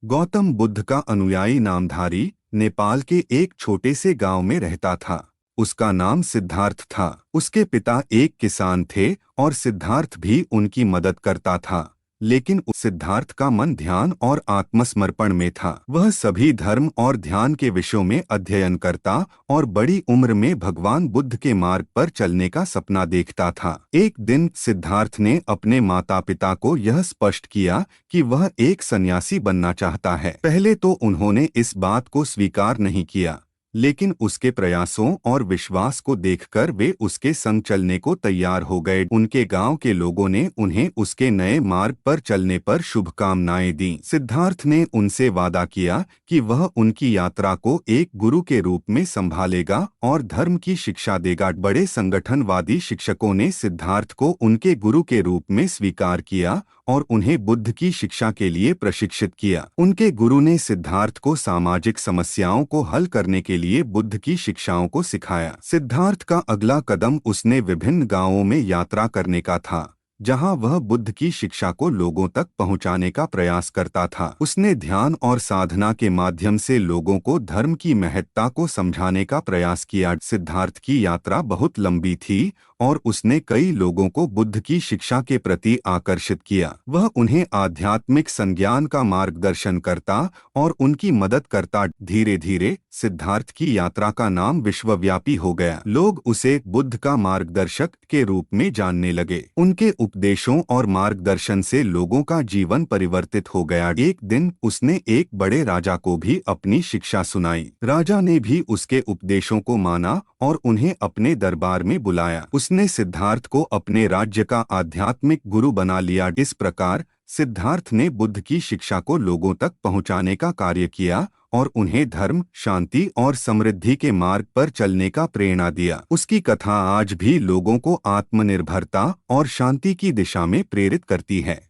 गौतम बुद्ध का अनुयायी नामधारी नेपाल के एक छोटे से गांव में रहता था। उसका नाम सिद्धार्थ था। उसके पिता एक किसान थे और सिद्धार्थ भी उनकी मदद करता था। लेकिन सिद्धार्थ का मन ध्यान और आत्मसमर्पण में था। वह सभी धर्म और ध्यान के विषयों में अध्ययन करता और बड़ी उम्र में भगवान बुद्ध के मार्ग पर चलने का सपना देखता था। एक दिन सिद्धार्थ ने अपने माता पिता को यह स्पष्ट किया कि वह एक सन्यासी बनना चाहता है। पहले तो उन्होंने इस बात को स्वीकार नहीं किया, लेकिन उसके प्रयासों और विश्वास को देखकर वे उसके संग चलने को तैयार हो गए। उनके गांव के लोगों ने उन्हें उसके नए मार्ग पर चलने पर शुभकामनाएं दीं। सिद्धार्थ ने उनसे वादा किया कि वह उनकी यात्रा को एक गुरु के रूप में संभालेगा और धर्म की शिक्षा देगा। बड़े संगठनवादी शिक्षकों ने सिद्धार्थ को उनके गुरु के रूप में स्वीकार किया और उन्हें बुद्ध की शिक्षा के लिए प्रशिक्षित किया। उनके गुरु ने सिद्धार्थ को सामाजिक समस्याओं को हल करने के लिए बुद्ध की शिक्षाओं को सिखाया। सिद्धार्थ का अगला कदम उसने विभिन्न गांवों में यात्रा करने का था, जहां वह बुद्ध की शिक्षा को लोगों तक पहुंचाने का प्रयास करता था। उसने ध्यान और साधना के माध्यम से लोगों को धर्म की महत्ता को समझाने का प्रयास किया। सिद्धार्थ की यात्रा बहुत लंबी थी और उसने कई लोगों को बुद्ध की शिक्षा के प्रति आकर्षित किया। वह उन्हें आध्यात्मिक संज्ञान का मार्गदर्शन करता और उनकी मदद करता। धीरे धीरे सिद्धार्थ की यात्रा का नाम विश्वव्यापी हो गया। लोग उसे बुद्ध का मार्गदर्शक के रूप में जानने लगे। उनके उपदेशों और मार्गदर्शन से लोगों का जीवन परिवर्तित हो गया। एक दिन उसने एक बड़े राजा को भी अपनी शिक्षा सुनाई। राजा ने भी उसके उपदेशों को माना और उन्हें अपने दरबार में बुलाया। उसने सिद्धार्थ को अपने राज्य का आध्यात्मिक गुरु बना लिया। इस प्रकार सिद्धार्थ ने बुद्ध की शिक्षा को लोगों तक पहुंचाने का कार्य किया और उन्हें धर्म, शांति और समृद्धि के मार्ग पर चलने का प्रेरणा दिया। उसकी कथा आज भी लोगों को आत्मनिर्भरता और शांति की दिशा में प्रेरित करती है।